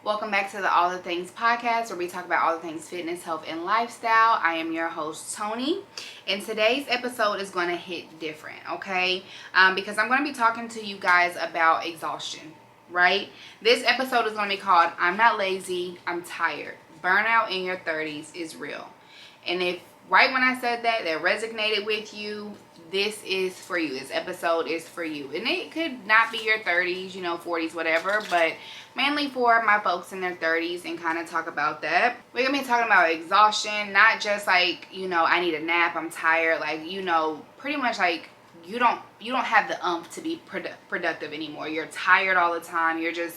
Welcome back to the All the Things podcast, where we talk about all the things fitness, health, and lifestyle. I am your host, Tony, and today's episode is going to hit different, okay? Because I'm going to be talking to you guys about exhaustion, right? This episode is going to be called I'm Not Lazy, I'm Tired. Burnout in your 30s is real. And if right when I said that resonated with you, this is for you. This episode is for you. And it could not be your 30s, 40s, whatever, but mainly for my folks in their 30s, and kind of talk about that. We're going to be talking about exhaustion, not just like, I need a nap, I'm tired, like, pretty much like you don't have the umph to be productive anymore. You're tired all the time. You're just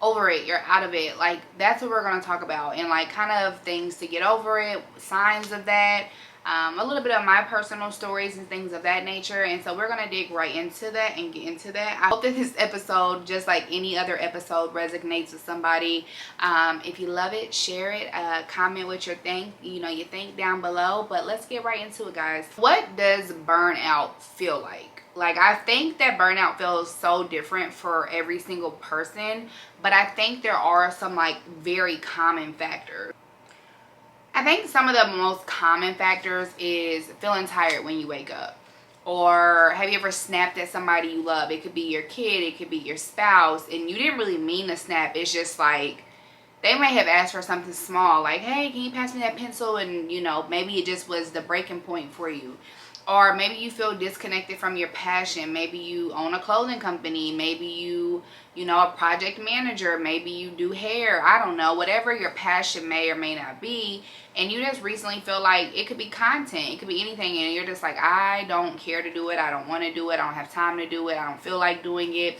over it. You're out of it. Like, that's what we're going to talk about, and like kind of things to get over it, signs of that, a little bit of my personal stories and things of that nature. And so we're going to dig right into that and get into that. I hope that this episode, just like any other episode, resonates with somebody. If you love it, share it, comment what you think down below. But let's get right into it, guys. What does burnout feel like? Like, I think that burnout feels so different for every single person, but I think there are some like very common factors. I think some of the most common factors is feeling tired when you wake up. Or have you ever snapped at somebody you love? It could be your kid, it could be your spouse, and you didn't really mean to snap. It's just like they may have asked for something small, like, hey, can you pass me that pencil? And maybe it just was the breaking point for you. Or maybe you feel disconnected from your passion. Maybe you own a clothing company. Maybe you a project manager. Maybe you do hair. I don't know. Whatever your passion may or may not be. And you just recently feel like it could be content. It could be anything. And you're just like, I don't care to do it. I don't want to do it. I don't have time to do it. I don't feel like doing it.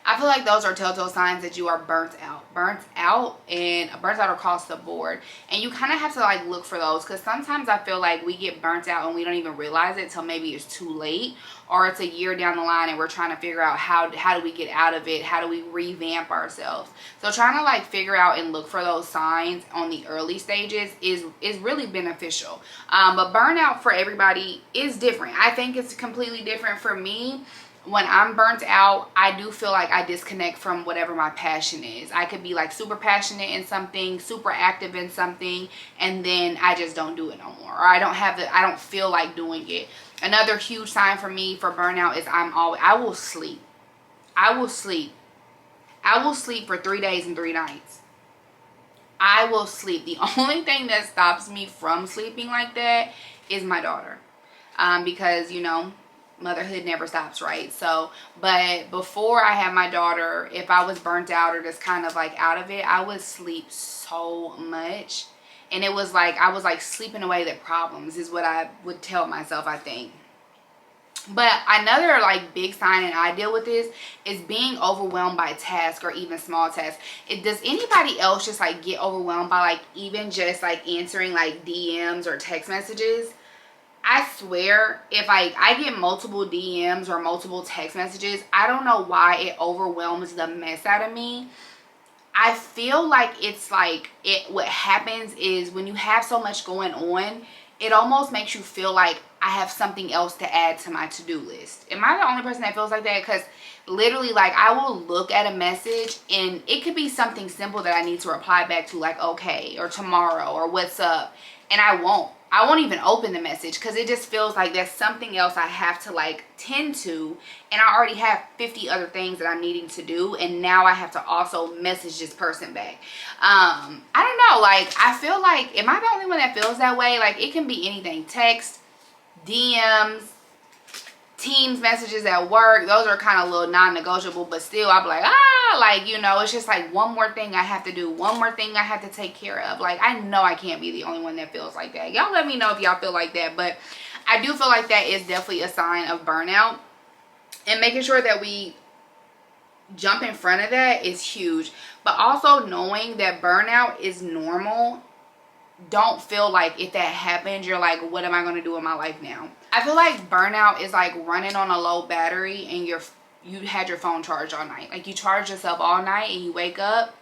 I feel like those are telltale signs that you are burnt out across the board. And you kind of have to like look for those, because sometimes I feel like we get burnt out and we don't even realize it till maybe it's too late, or it's a year down the line and we're trying to figure out how do we get out of it? How do we revamp ourselves? So trying to like figure out and look for those signs on the early stages is really beneficial. But burnout for everybody is different. I think it's completely different. For me, when I'm burnt out, I do feel like I disconnect from whatever my passion is. I could be like super passionate in something, super active in something, and then I just don't do it no more. Or I don't feel like doing it. Another huge sign for me for burnout is I will sleep. I will sleep for 3 days and 3 nights. I will sleep. The only thing that stops me from sleeping like that is my daughter. Because, motherhood never stops, right? So, but before I had my daughter, if I was burnt out or just kind of like out of it, I would sleep so much. And it was like, I was like sleeping away the problems is what I would tell myself, I think. But another like big sign, and I deal with this, is being overwhelmed by tasks or even small tasks. Does anybody else just like get overwhelmed by like even just like answering like DMs or text messages? I swear, if I get multiple DMs or multiple text messages, I don't know why it overwhelms the mess out of me. I feel like it's like what happens is when you have so much going on, it almost makes you feel like I have something else to add to my to-do list. Am I the only person that feels like that? Because literally, like, I will look at a message and it could be something simple that I need to reply back to, like okay or tomorrow or what's up, and I won't even open the message because it just feels like there's something else I have to like tend to, and I already have 50 other things that I'm needing to do, and now I have to also message this person back. I don't know, like I feel like, am I the only one that feels that way? Like, it can be anything: text, DMs, Teams messages at work. Those are kind of a little non-negotiable, but still I'll be like, it's just like one more thing I have to do, one more thing I have to take care of. Like, I know I can't be the only one that feels like that. Y'all let me know if y'all feel like that. But I do feel like that is definitely a sign of burnout, and making sure that we jump in front of that is huge. But also knowing that burnout is normal. Don't feel like if that happens, you're like, what am I going to do in my life now? I feel like burnout is like running on a low battery and you had your phone charged all night. Like, you charge yourself all night and you wake up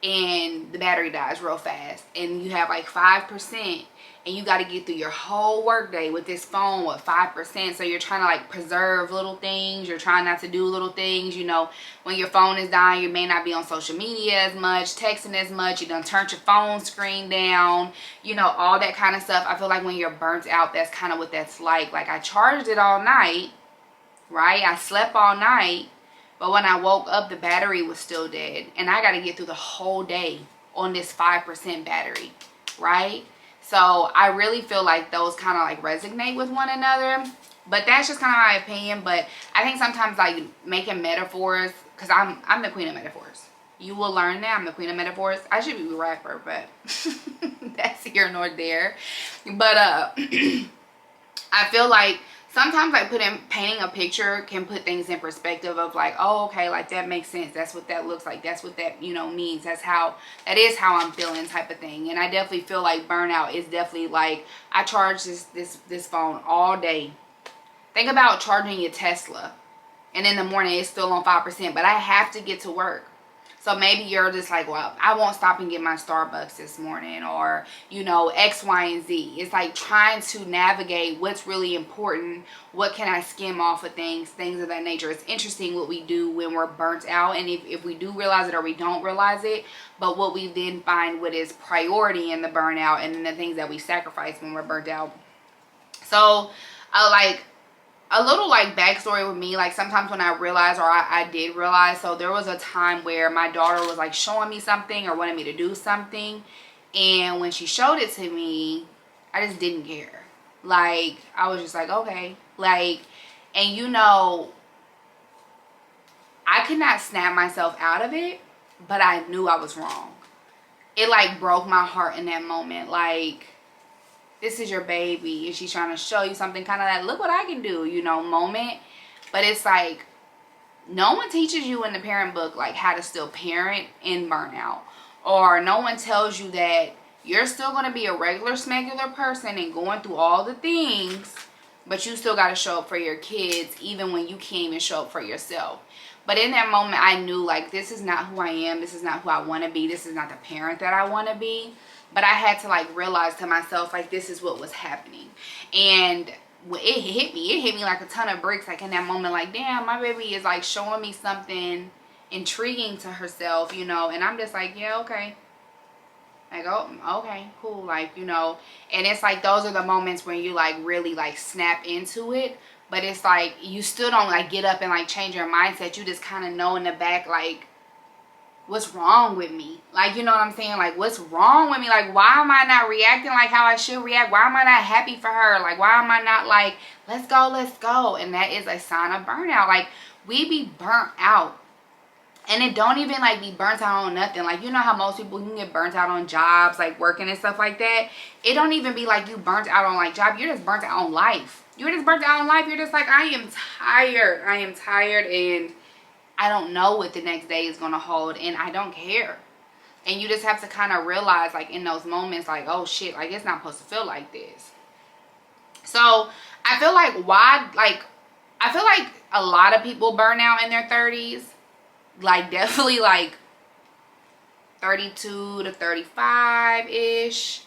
and the battery dies real fast, and you have like 5%, and you got to get through your whole workday with this phone with 5%. So you're trying to like preserve little things. You're trying not to do little things. You know, when your phone is dying, you may not be on social media as much, texting as much. You done turned your phone screen down, you know, all that kind of stuff. I feel like when you're burnt out, that's kind of what that's like. Like, I charged it all night, right? I slept all night, but when I woke up, the battery was still dead, and I got to get through the whole day on this 5% battery, right? So I really feel like those kind of like resonate with one another. But that's just kind of my opinion. But I think sometimes like making metaphors, because I'm the queen of metaphors. You will learn that I'm the queen of metaphors. I should be a rapper, but that's here nor there. But I feel like sometimes like painting a picture can put things in perspective of like, oh, okay, like that makes sense. That's what that looks like. That's what that, you know, means. That is how I'm feeling, type of thing. And I definitely feel like burnout is definitely like, I charge this phone all day. Think about charging your Tesla, and in the morning it's still on 5%, but I have to get to work. So maybe you're just like, well, I won't stop and get my Starbucks this morning, or, you know, X, Y, and Z. It's like trying to navigate what's really important. What can I skim off of things of that nature. It's interesting what we do when we're burnt out, and if we do realize it or we don't realize it, but what we then find what is priority in the burnout, and then the things that we sacrifice when we're burnt out. So, like, a little like backstory with me, like sometimes when I realize, or I did realize, so there was a time where my daughter was like showing me something or wanted me to do something, and when she showed it to me, I just didn't care. Like, I was just like, okay, like, and you know, I could not snap myself out of it, but I knew I was wrong. It like broke my heart in that moment. Like, this is your baby, and she's trying to show you something, kind of that, look what I can do, you know, moment. But it's like, no one teaches you in the parent book like how to still parent in burnout, or no one tells you that you're still going to be a regular smegular person and going through all the things, but you still got to show up for your kids even when you can't even show up for yourself. But in that moment, I knew like, this is not who I am, this is not who I want to be, this is not the parent that I want to be. But I had to like realize to myself, like, this is what was happening. And it hit me like a ton of bricks, like in that moment, like, damn, my baby is like showing me something intriguing to herself, you know. And I'm just like, yeah, okay, like, oh, okay, cool, like, you know. And it's like, those are the moments when you like really like snap into it. But it's like, you still don't like get up and like change your mindset. You just kind of know in the back, like, what's wrong with me? Like, you know what I'm saying? Like, what's wrong with me? Like, why am I not reacting like how I should react? Why am I not happy for her? Like, why am I not like, let's go, let's go? And that is a sign of burnout. Like, we be burnt out. And it don't even like be burnt out on nothing. Like, you know how most people can get burnt out on jobs, like working and stuff like that? It don't even be like you burnt out on like job. You're just burnt out on life. You're just burnt out on life. You're just like, I am tired. I am tired, and I don't know what the next day is going to hold, and I don't care. And you just have to kind of realize, like, in those moments, like, oh shit, like, it's not supposed to feel like this. So I feel like I feel like a lot of people burn out in their 30s, like definitely like 32 to 35 ish.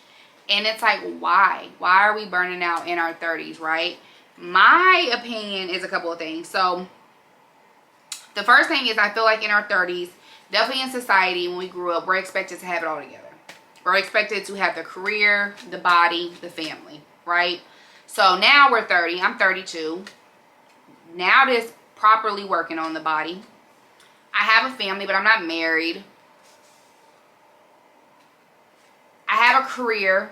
And it's like, why are we burning out in our 30s, right? My opinion is a couple of things. So the first thing is, I feel like in our 30s, definitely in society, when we grew up, we're expected to have it all together. We're expected to have the career, the body, the family, right? So now we're 30. I'm 32. Now this properly working on the body. I have a family, but I'm not married. I have a career.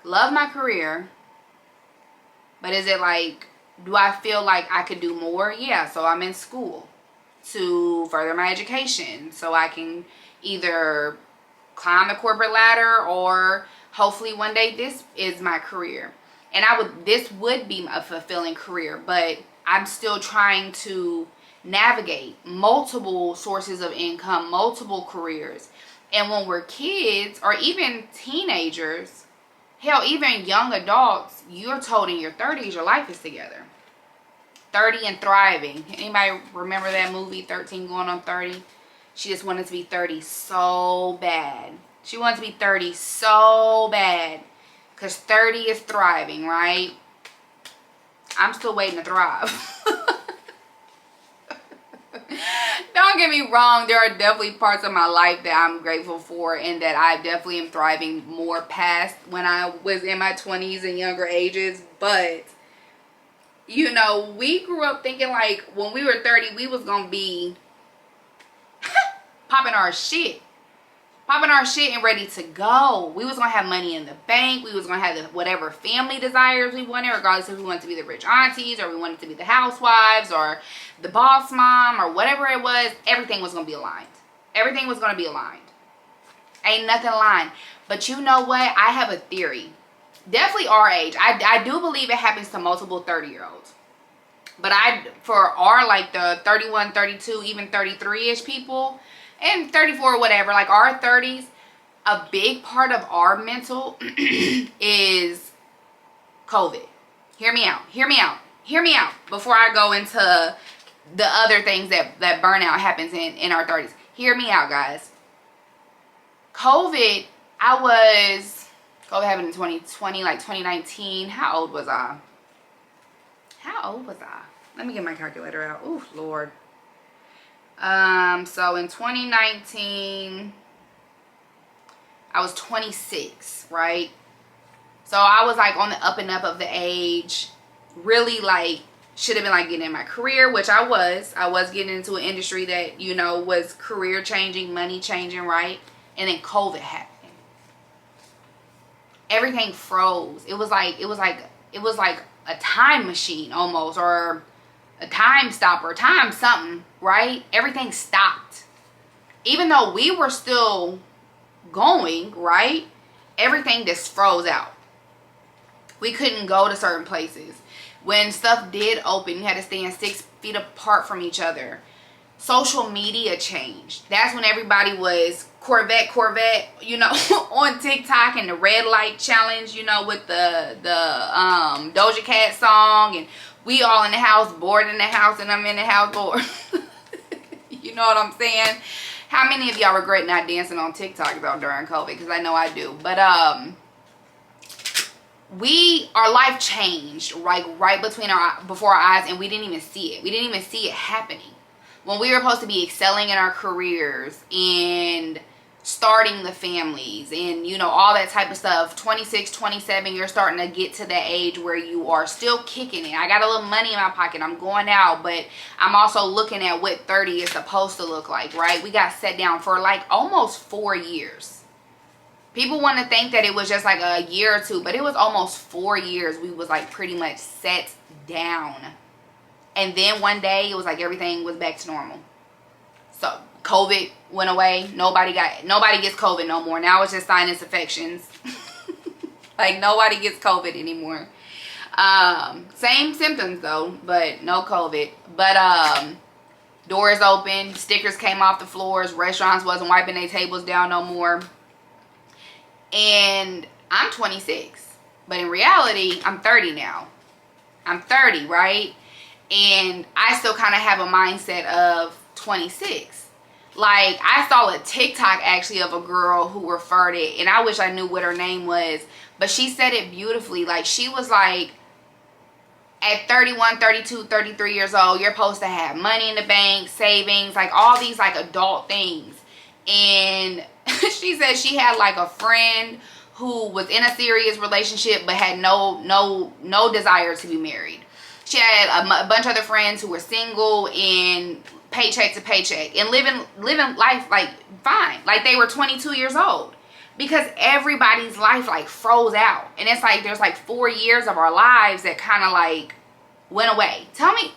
Love my career. But is it like, do I feel like I could do more? Yeah, so I'm in school to further my education, so I can either climb the corporate ladder, or hopefully one day this is my career. And this would be a fulfilling career, but I'm still trying to navigate multiple sources of income, multiple careers. And when we're kids, or even teenagers, hell, even young adults, you're told in your 30s your life is together. 30 and thriving. Anybody remember that movie, 13 going on 30? She just wanted to be 30 so bad. She wanted to be 30 so bad. Because 30 is thriving, right? I'm still waiting to thrive. Don't get me wrong. There are definitely parts of my life that I'm grateful for and that I definitely am thriving more past when I was in my 20s and younger ages. But, you know, we grew up thinking like when we were 30, we was going to be popping our shit and ready to go. We was gonna have money in the bank. We was gonna have whatever family desires we wanted, regardless if we wanted to be the rich aunties or we wanted to be the housewives or the boss mom or whatever it was. Everything was gonna be aligned. Everything was gonna be aligned. Ain't nothing aligned. But you know what? I have a theory. Definitely our age. I do believe it happens to multiple 30-year-olds. But for our like the 31, 32, even 33-ish people, and 34 or whatever, like our 30s, a big part of our mental is COVID. Hear me out. Before I go into the other things that burnout happens in our 30s. Hear me out, guys. COVID happened in 2020, like 2019. How old was I? Let me get my calculator out. Ooh, Lord. So in 2019, I was 26, right? So I was like on the up and up of the age, really like should have been like getting in my career, which I was getting into an industry that, you know, was career changing, money changing, right? And then COVID happened. Everything froze. It was like a time machine almost, or a time stopper, time something, right? Everything stopped. Even though we were still going, right? Everything just froze out. We couldn't go to certain places. When stuff did open, you had to stand 6 feet apart from each other. Social media changed. That's when everybody was Corvette, you know, on TikTok and the red light challenge, you know, with the Doja Cat song, and we all in the house, bored in the house, and I'm in the house bored. You know what I'm saying? How many of y'all regret not dancing on TikTok though during COVID? Because I know I do. But our life changed right before our eyes, and we didn't even see it. We didn't even see it happening. When we were supposed to be excelling in our careers and starting the families and, you know, all that type of stuff, 26, 27, you're starting to get to that age where you are still kicking it. I got a little money in my pocket. I'm going out, but I'm also looking at what 30 is supposed to look like, right? We got set down for like almost 4 years. People want to think that it was just like a year or two, but it was almost 4 years we was like pretty much set down. And then one day it was like everything was back to normal. So COVID went away. Nobody gets COVID no more. Now it's just sinus infections. Like nobody gets COVID anymore. Same symptoms though, but no COVID. But doors open, stickers came off the floors, restaurants wasn't wiping their tables down no more. And I'm 26, but in reality, I'm 30 now. I'm 30, right? And I still kind of have a mindset of 26. Like, I saw a TikTok actually of a girl who referred it, and I wish I knew what her name was, but she said it beautifully. Like, she was like, at 31, 32, 33 years old, you're supposed to have money in the bank, savings, like all these like adult things. And she said she had like a friend who was in a serious relationship but had no desire to be married. She had a bunch of other friends who were single and paycheck to paycheck and living life like fine, like they were 22 years old, because everybody's life like froze out. And it's like there's like 4 years of our lives that kind of like went away. Tell me,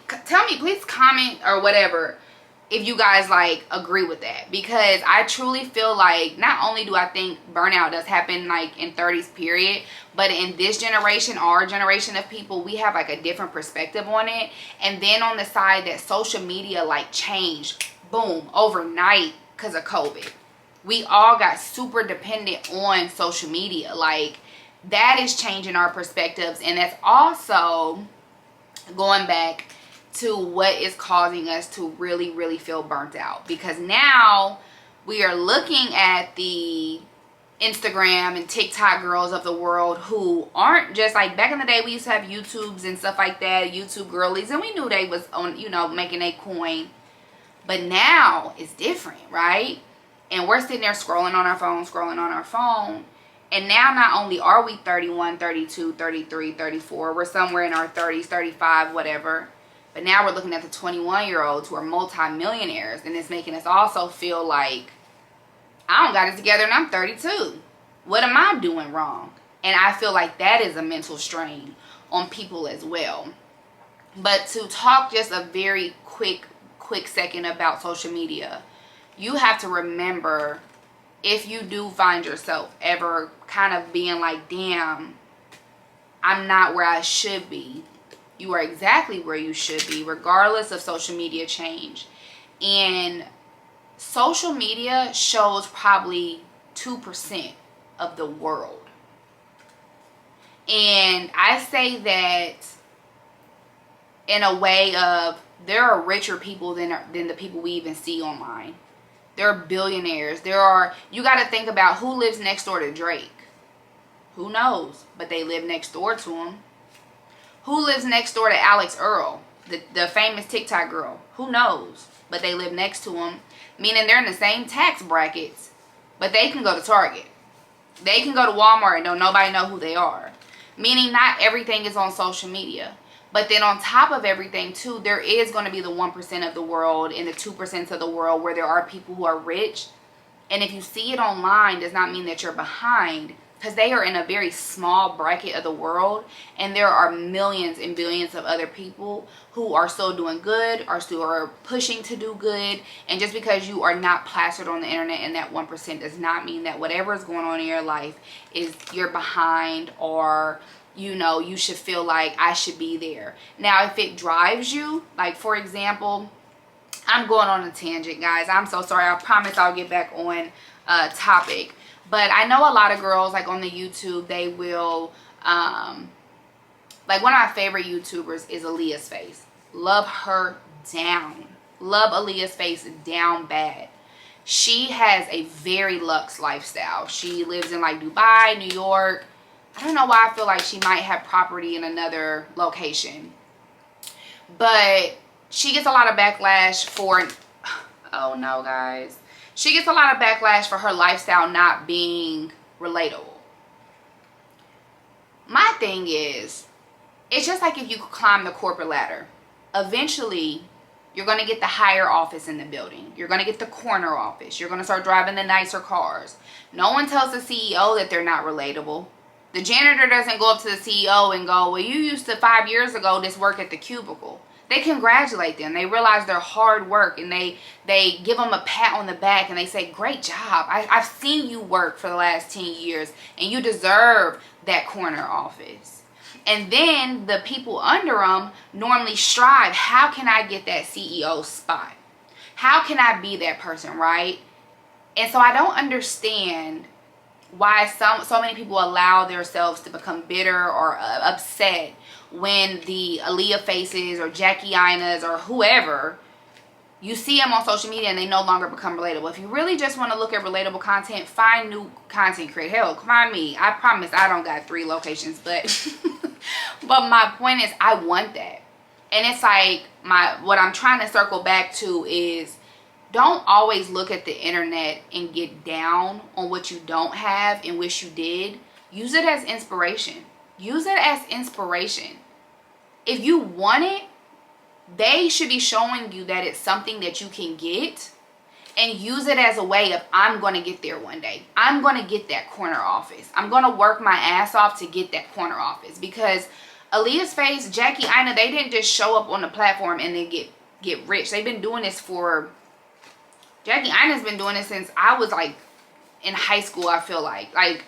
please comment or whatever if you guys like agree with that, because I truly feel like not only do I think burnout does happen like in 30s period, but in this generation, our generation of people, we have like a different perspective on it. And then on the side that social media like changed, boom, overnight because of COVID. We all got super dependent on social media. Like, that is changing our perspectives. And that's also going back to what is causing us to really, really feel burnt out. Because now we are looking at the Instagram and TikTok girls of the world who aren't just like, back in the day we used to have YouTubes and stuff like that, YouTube girlies, and we knew they was on, you know, making a coin. But now it's different, right? And we're sitting there scrolling on our phone. And now not only are we 31, 32, 33, 34, we're somewhere in our 30s, 35, whatever. But now we're looking at the 21-year-olds who are multi-millionaires. And it's making us also feel like, I don't got it together and I'm 32. What am I doing wrong? And I feel like that is a mental strain on people as well. But to talk just a very quick second about social media, you have to remember, if you do find yourself ever kind of being like, damn, I'm not where I should be, you are exactly where you should be, regardless of social media change. And social media shows probably 2% of the world. And I say that in a way of, there are richer people than the people we even see online. There are billionaires. You got to think about who lives next door to Drake. Who knows? But they live next door to him. Who lives next door to Alex Earl, the famous TikTok girl? Who knows? But they live next to him. Meaning they're in the same tax brackets, but they can go to Target. They can go to Walmart and don't nobody know who they are. Meaning not everything is on social media. But then on top of everything too, there is going to be the 1% of the world and the 2% of the world where there are people who are rich. And if you see it online, does not mean that you're behind, because they are in a very small bracket of the world. And there are millions and billions of other people who are still doing good, are still pushing to do good. And just because you are not plastered on the internet in that 1% does not mean that whatever is going on in your life is you're behind, or you know, you should feel like I should be there. Now, if it drives you, like for example, I'm going on a tangent, guys. I'm so sorry. I promise I'll get back on topic. But I know a lot of girls, like on the YouTube, they will, like one of my favorite YouTubers is Aaliyah's Face. Love her down. Love Aaliyah's Face down bad. She has a very luxe lifestyle. She lives in like Dubai, New York. I don't know why I feel like she might have property in another location. But she gets a lot of backlash for, oh no guys. She gets a lot of backlash for her lifestyle not being relatable. My thing is, it's just like if you climb the corporate ladder. Eventually, you're going to get the higher office in the building. You're going to get the corner office. You're going to start driving the nicer cars. No one tells the CEO that they're not relatable. The janitor doesn't go up to the CEO and go, well, you used to 5 years ago just work at the cubicle. They congratulate them. They realize their hard work, and they give them a pat on the back, and they say, great job. I've seen you work for the last 10 years, and you deserve that corner office. And then the people under them normally strive, how can I get that CEO spot? How can I be that person, right? And so I don't understand why so many people allow themselves to become bitter or upset when the Aaliyah Faces or Jackie Inas or whoever, you see them on social media and they no longer become relatable. If you really just want to look at relatable content, find new content creators. Hell, find me. I promise I don't got 3 locations, but but my point is, I want that. And it's like, what I'm trying to circle back to is, don't always look at the internet and get down on what you don't have and wish you did. Use it as inspiration. Use it as inspiration. If you want it, they should be showing you that it's something that you can get, and use it as a way of, I'm going to get there one day. I'm going to get that corner office. I'm going to work my ass off to get that corner office. Because Aaliyah's Face, Jackie Ina, they didn't just show up on the platform and then get rich. They've been doing this for, Jackie Ina's been doing this since I was like in high school, I feel like. Like,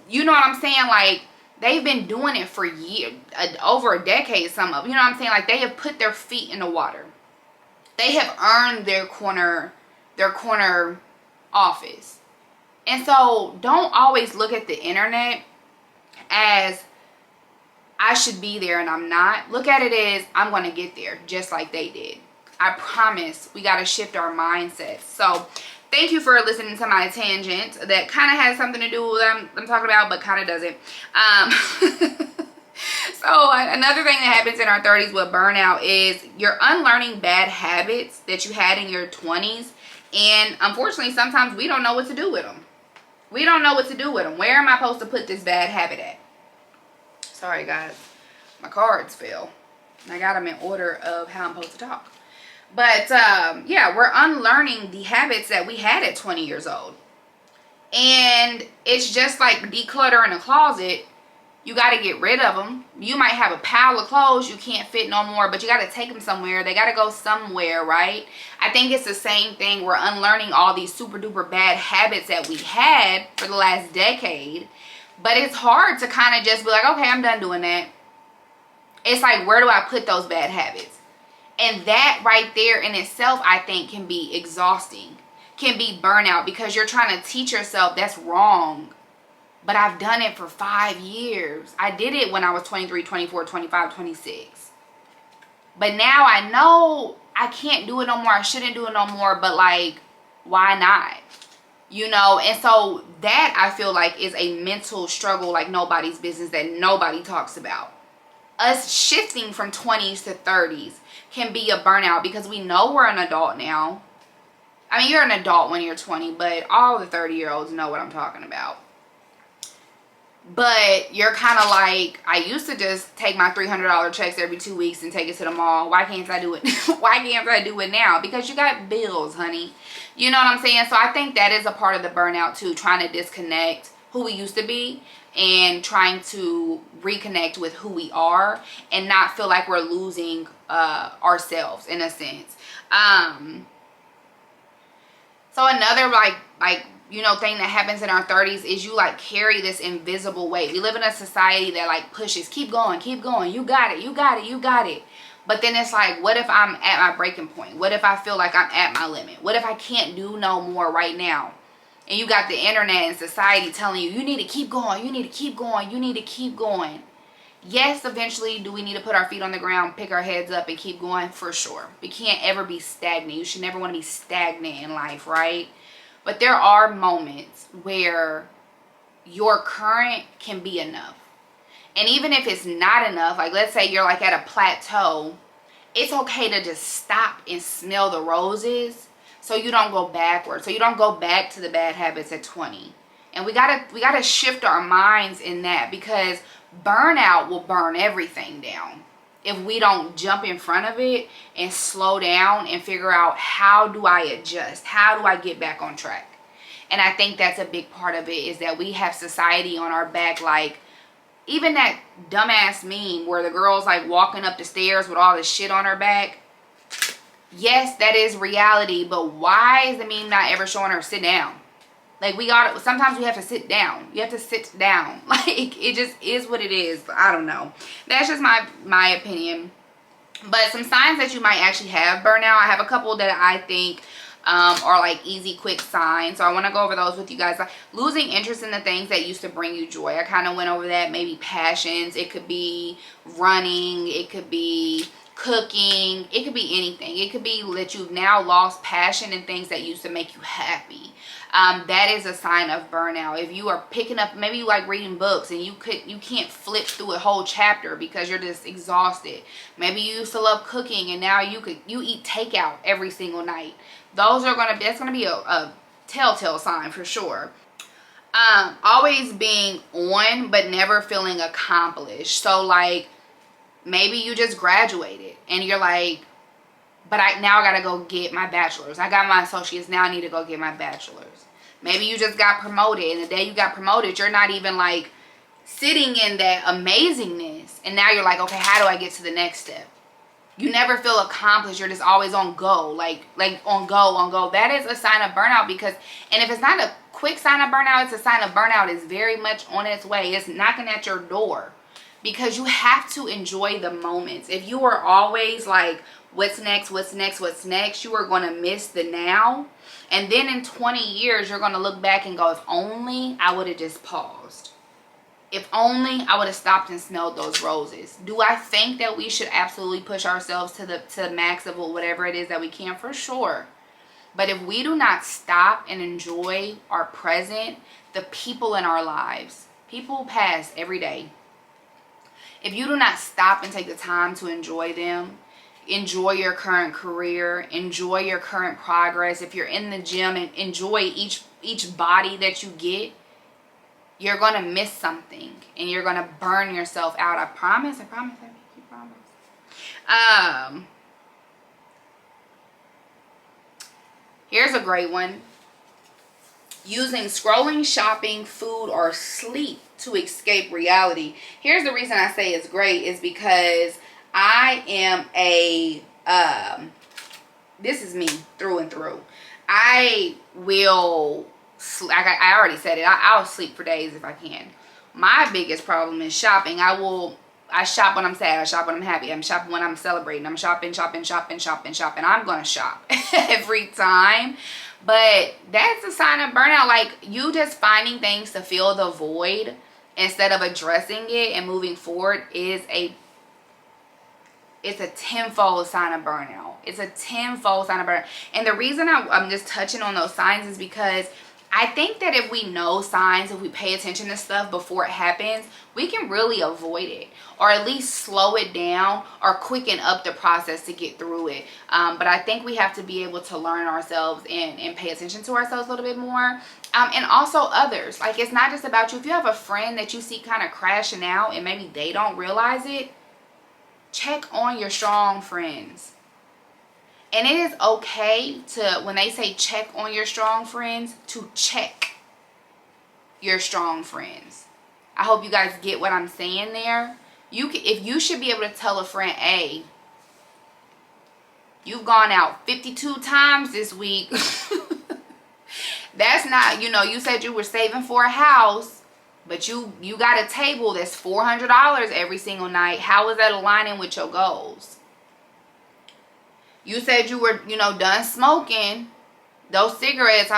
you know what I'm saying? Like, they've been doing it for years, over a decade, some of, you know what I'm saying? Like, they have put their feet in the water. They have earned their corner office. And so don't always look at the internet as I should be there and I'm not. Look at it as I'm going to get there just like they did. I promise. We got to shift our mindsets. So thank you for listening to my tangent that kind of has something to do with what I'm talking about, but kind of doesn't. So another thing that happens in our 30s with burnout is you're unlearning bad habits that you had in your 20s. And unfortunately, sometimes we don't know what to do with them. We don't know what to do with them. Where am I supposed to put this bad habit at? Sorry, guys. My cards fell. I got them in order of how I'm supposed to talk. But, yeah, we're unlearning the habits that we had at 20 years old. And it's just like decluttering a closet. You got to get rid of them. You might have a pile of clothes you can't fit no more, but you got to take them somewhere. They got to go somewhere, right? I think it's the same thing. We're unlearning all these super duper bad habits that we had for the last decade. But it's hard to kind of just be like, okay, I'm done doing that. It's like, where do I put those bad habits? And that right there in itself, I think, can be exhausting, can be burnout, because you're trying to teach yourself that's wrong. But I've done it for 5 years. I did it when I was 23, 24, 25, 26. But now I know I can't do it no more. I shouldn't do it no more. But like, why not? You know, and so that I feel like is a mental struggle like nobody's business that nobody talks about. Us shifting from 20s to 30s can be a burnout because we know we're an adult now. I mean, you're an adult when you're 20, but all the 30-year-olds know what I'm talking about. But you're kind of like, I used to just take my $300 checks every 2 weeks and take it to the mall. Why can't I do it? Why can't I do it now? Because you got bills, honey. You know what I'm saying? So I think that is a part of the burnout too, trying to disconnect who we used to be and trying to reconnect with who we are and not feel like we're losing ourselves in a sense. So another like you know, thing that happens in our 30s is you like carry this invisible weight. We live in a society that like pushes, keep going, you got it, you got it, you got it. But then it's like, what if I'm at my breaking point? What if I feel like I'm at my limit? What if I can't do no more right now? And you got the internet and society telling you, you need to keep going, you need to keep going, you need to keep going. Yes, eventually, do we need to put our feet on the ground, pick our heads up, and keep going? For sure. We can't ever be stagnant. You should never want to be stagnant in life, right? But there are moments where your current can be enough. And even if it's not enough, like let's say you're like at a plateau, it's okay to just stop and smell the roses so you don't go backwards. So you don't go back to the bad habits at 20. And we gotta shift our minds in that, because burnout will burn everything down if we don't jump in front of it and slow down and figure out, how do I adjust? How do I get back on track? And I think that's a big part of it, is that we have society on our back. Like even that dumbass meme where the girl's like walking up the stairs with all this shit on her back. Yes, that is reality, but why is the meme not ever showing her sit down? Like sometimes we have to sit down. You have to sit down. Like it just is what it is. I don't know. That's just my opinion. But some signs that you might actually have burnout. I have a couple that I think are like easy, quick signs. So I want to go over those with you guys. Like losing interest in the things that used to bring you joy. I kind of went over that. Maybe passions. It could be running. It could be cooking. It could be anything. It could be that you've now lost passion in things that used to make you happy. That is a sign of burnout. If you are picking up, maybe you like reading books and you can't flip through a whole chapter because you're just exhausted. Maybe you used to love cooking and now you eat takeout every single night. That's gonna be a telltale sign for sure. Always being on but never feeling accomplished. So like maybe you just graduated and you're like, but now I gotta go get my bachelor's. I got my associates, now I need to go get my bachelor's. Maybe you just got promoted, and the day you got promoted, you're not even like sitting in that amazingness. And now you're like, okay, how do I get to the next step? You never feel accomplished. You're just always on go, like on go. That is a sign of burnout, because, and if it's not a quick sign of burnout, it's a sign of burnout is very much on its way. It's knocking at your door, because you have to enjoy the moments. If you are always like, what's next, you are going to miss the now. And then in 20 years, you're going to look back and go, if only I would have just paused. If only I would have stopped and smelled those roses. Do I think that we should absolutely push ourselves to the max of whatever it is that we can? For sure. But if we do not stop and enjoy our present, the people in our lives, people pass every day. If you do not stop and take the time to enjoy them, enjoy your current career, enjoy your current progress. If you're in the gym, and enjoy each body that you get, you're going to miss something and you're going to burn yourself out. I promise. I promise. I make you promise. Here's a great one. Using scrolling, shopping, food, or sleep to escape reality. Here's the reason I say it's great is because I am this is me through and through. I will, like I already said it, I'll sleep for days if I can. My biggest problem is shopping. I shop when I'm sad. I shop when I'm happy. I'm shopping when I'm celebrating. I'm shopping. I'm going to shop every time. But that's a sign of burnout. Like, you just finding things to fill the void instead of addressing it and moving forward is it's a tenfold sign of burnout. It's a tenfold sign of burnout. And the reason I'm just touching on those signs is because I think that if we know signs, if we pay attention to stuff before it happens, we can really avoid it, or at least slow it down or quicken up the process to get through it. But I think we have to be able to learn ourselves and pay attention to ourselves a little bit more. And also others. Like, it's not just about you. If you have a friend that you see kind of crashing out and maybe they don't realize it, check on your strong friends. And it is okay to, when they say check on your strong friends, to check your strong friends. I hope you guys get what I'm saying there. If you should be able to tell a friend, hey, you've gone out 52 times this week. That's not, you said you were saving for a house, but you got a table that's $400 every single night. How is that aligning with your goals? You said you were, done smoking those cigarettes,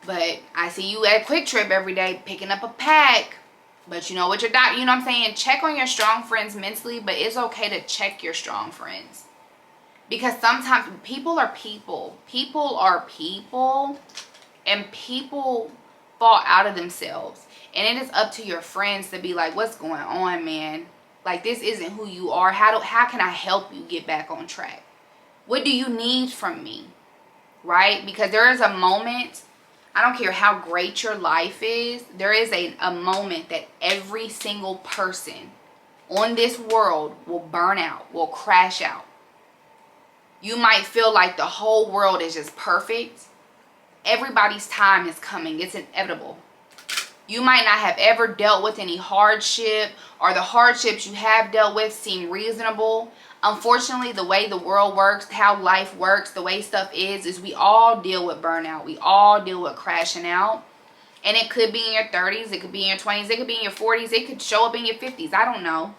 but I see you at Quick Trip every day picking up a pack. But what you're not, what I'm saying? Check on your strong friends mentally, but it's okay to check your strong friends. Because sometimes people are people. People are people. And people fall out of themselves. And it is up to your friends to be like, what's going on, man? Like, this isn't who you are. How can I help you get back on track? What do you need from me? Right? Because there is a moment, I don't care how great your life is, there is a moment that every single person on this world will burn out, will crash out. You might feel like the whole world is just perfect. Everybody's time is coming. It's inevitable. You might not have ever dealt with any hardship, or the hardships you have dealt with seem reasonable. Unfortunately, the way the world works, how life works, the way stuff is we all deal with burnout. We all deal with crashing out. And it could be in your 30s, it could be in your 20s, it could be in your 40s, it could show up in your 50s. I don't know.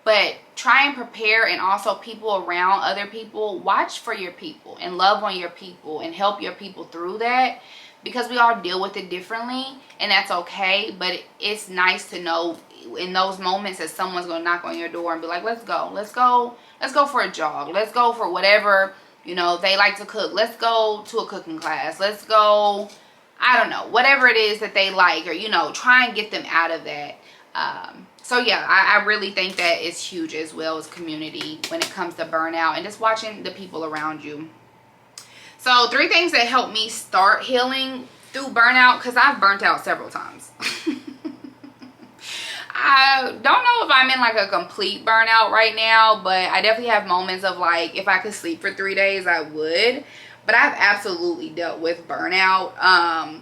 But try and prepare, and also people around other people, watch for your people and love on your people and help your people through that. Because we all deal with it differently, and that's okay. But it's nice to know in those moments that someone's going to knock on your door and be like, let's go for a jog. Let's go for whatever, they like to cook. Let's go to a cooking class. Let's go, I don't know, whatever it is that they like, or, try and get them out of that. So yeah, I really think that it's huge as well as community when it comes to burnout and just watching the people around you. So 3 things that helped me start healing through burnout, because I've burnt out several times. I don't know if I'm in like a complete burnout right now, but I definitely have moments of like, if I could sleep for 3 days, I would. But I've absolutely dealt with burnout. I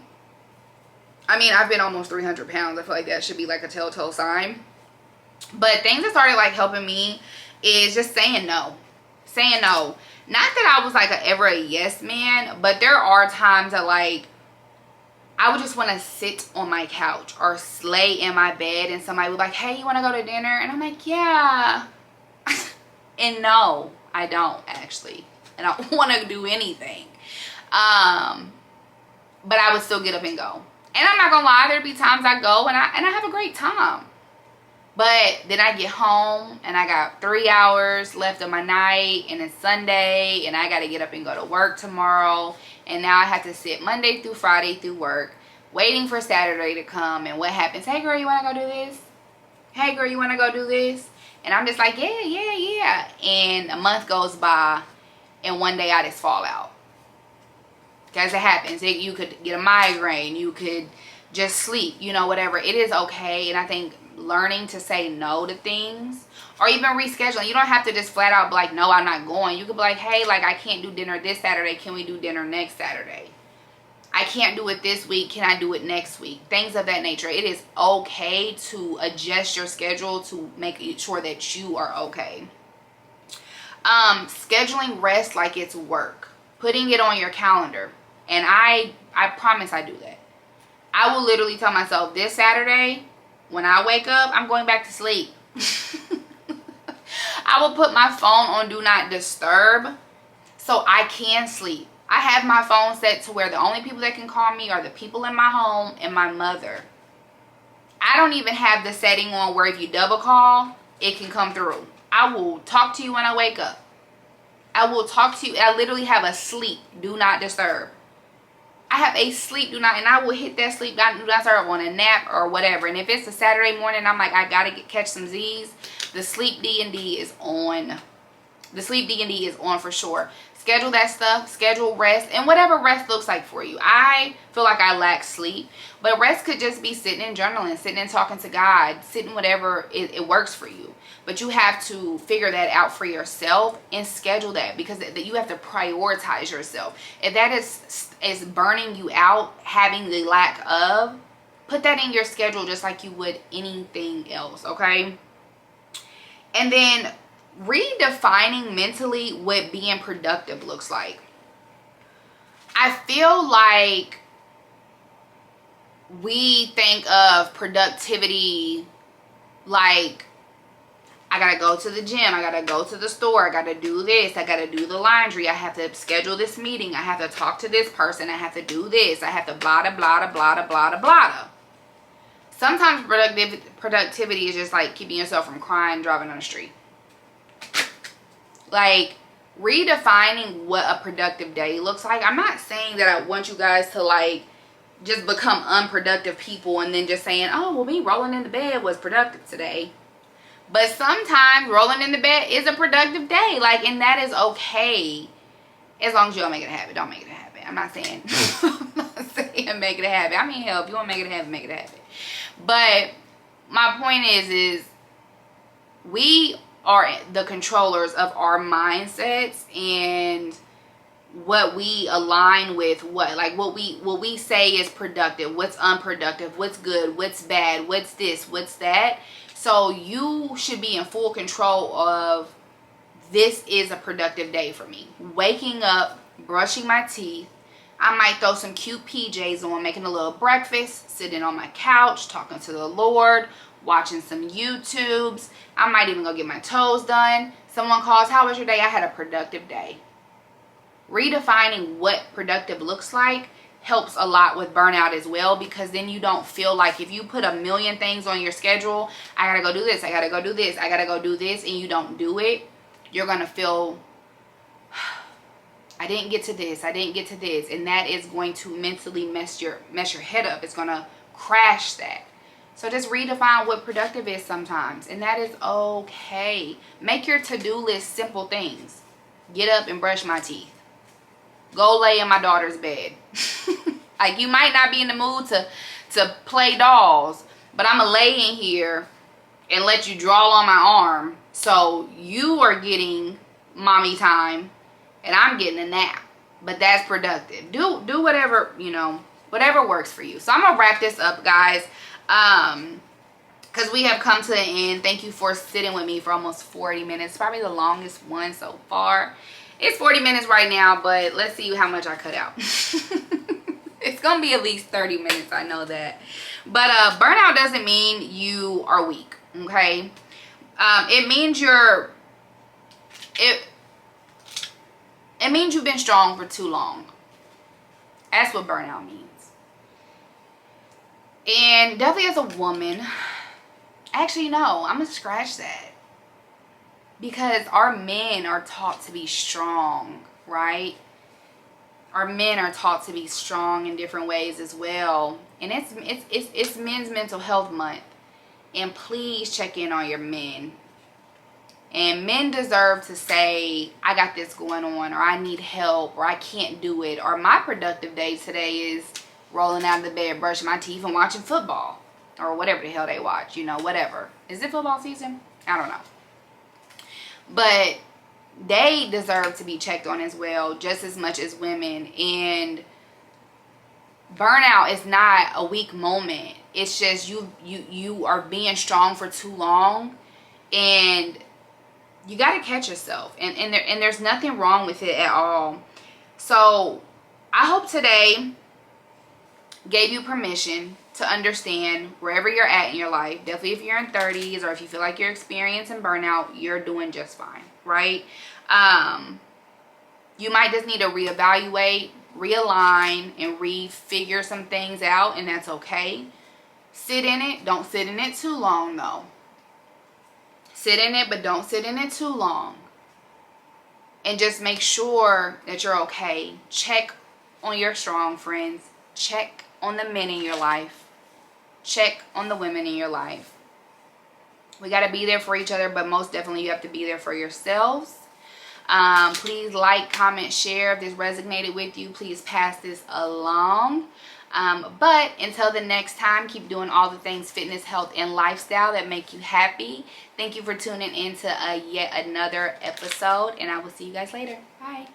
mean, I've been almost 300 pounds. I feel like that should be like a telltale sign. But things that started like helping me is just saying no. Saying no. Not that I was like ever a yes man, but there are times that like I would just want to sit on my couch or lay in my bed, and somebody would be like, hey, you want to go to dinner? And I'm like, yeah. And no, I don't actually. And I don't want to do anything. But I would still get up and go. And I'm not gonna lie, there'll be times I go and I have a great time. But then I get home and I got 3 hours left of my night, and it's Sunday and I gotta get up and go to work tomorrow. And now I have to sit Monday through Friday through work, waiting for Saturday to come. And what happens? Hey girl, you wanna go do this? Hey girl, you wanna go do this? And I'm just like, yeah. And a month goes by and one day I just fall out. Because it happens. You could get a migraine. You could just sleep. You know, whatever. It is okay. And I think learning to say no to things, or even rescheduling. You don't have to just flat out be like, no, I'm not going. You could be like, hey, like, I can't do dinner this Saturday. Can we do dinner next Saturday? I can't do it this week. Can I do it next week? Things of that nature. It is okay to adjust your schedule to make sure that you are okay. Scheduling rest like it's work. Putting it on your calendar. And I promise I do that. I will literally tell myself, this Saturday, when I wake up, I'm going back to sleep. I will put my phone on do not disturb so I can sleep. I have my phone set to where the only people that can call me are the people in my home and my mother. I don't even have the setting on where if you double call, it can come through. I will talk to you when I wake up. I will talk to you. I literally have a sleep do not disturb. I have a sleep do not, and I will hit that sleep do not disturb on a nap or whatever. And if it's a Saturday morning, I'm like, I gotta catch some Z's. The sleep D&D is on. The sleep D&D is on for sure. Schedule that stuff. Schedule rest, and whatever rest looks like for you. I feel like I lack sleep, but rest could just be sitting and journaling, sitting and talking to God, sitting whatever it works for you. But you have to figure that out for yourself and schedule that, because you have to prioritize yourself. If that is burning you out, having the lack of, put that in your schedule just like you would anything else, okay? And then redefining mentally what being productive looks like. I feel like we think of productivity like, I gotta go to the gym, I gotta go to the store, I gotta do this, I gotta do the laundry, I have to schedule this meeting, I have to talk to this person, I have to do this, I have to blah, blah, blah, blah, blah, blah. Sometimes productivity is just like keeping yourself from crying driving on the street. Like, redefining what a productive day looks like. I'm not saying that I want you guys to like just become unproductive people and then just saying, oh, well, me rolling in the bed was productive today. But sometimes rolling in the bed is a productive day. Like, and that is okay. As long as you don't make it a habit. Don't make it a habit. I'm not saying, make it a habit. I mean, hell, if you want to make it a habit, make it a habit. But my point is we are the controllers of our mindsets and what we align with, what we say is productive, what's unproductive, what's good, what's bad, what's this, what's that. So you should be in full control of, this is a productive day for me. Waking up, brushing my teeth. I might throw some cute PJs on, making a little breakfast, sitting on my couch, talking to the Lord, watching some YouTubes. I might even go get my toes done. Someone calls, how was your day? I had a productive day. Redefining what productive looks like helps a lot with burnout as well, because then you don't feel like, if you put a million things on your schedule, I gotta go do this, I gotta go do this, I gotta go do this, and you don't do it, you're gonna feel, I didn't get to this, I didn't get to this, and that is going to mentally mess your head up. It's gonna crash that. So just redefine what productive is sometimes, and that is okay. Make your to-do list simple things. Get up and brush my teeth. Go lay in my daughter's bed. Like, you might not be in the mood to play dolls, but I'm going to lay in here and let you draw on my arm. So you are getting mommy time and I'm getting a nap. But that's productive. Do whatever, whatever works for you. So I'm going to wrap this up, guys. Because we have come to the end. Thank you for sitting with me for almost 40 minutes. Probably the longest one so far. It's 40 minutes right now, but let's see how much I cut out. It's going to be at least 30 minutes, I know that. But burnout doesn't mean you are weak, okay? It means it means you've been strong for too long. That's what burnout means. And definitely as a woman, actually, no, I'm going to scratch that. Because our men are taught to be strong, right? Our men are taught to be strong in different ways as well. And it's Men's Mental Health Month. And please check in on your men. And men deserve to say, I got this going on, or I need help, or I can't do it, or my productive day today is rolling out of the bed, brushing my teeth, and watching football, or whatever the hell they watch, you know, whatever. Is it football season? I don't know. But they deserve to be checked on as well, just as much as women. And burnout is not a weak moment. It's just you are being strong for too long, and you got to catch yourself, and there's nothing wrong with it at all. So I hope today gave you permission to understand wherever you're at in your life. Definitely if you're in 30s, or if you feel like you're experiencing burnout, you're doing just fine, right? You might just need to reevaluate, realign, and refigure some things out, and that's okay. Sit in it. Don't sit in it too long, though. Sit in it, but don't sit in it too long. And just make sure that you're okay. Check on your strong friends. Check on the men in your life. Check on the women in your life. We got to be there for each other, but most definitely you have to be there for yourselves. Please like, comment, share. If this resonated with you, please pass this along. But until the next time, keep doing all the things fitness, health, and lifestyle that make you happy. Thank you for tuning into yet another episode, and I will see you guys later. Bye.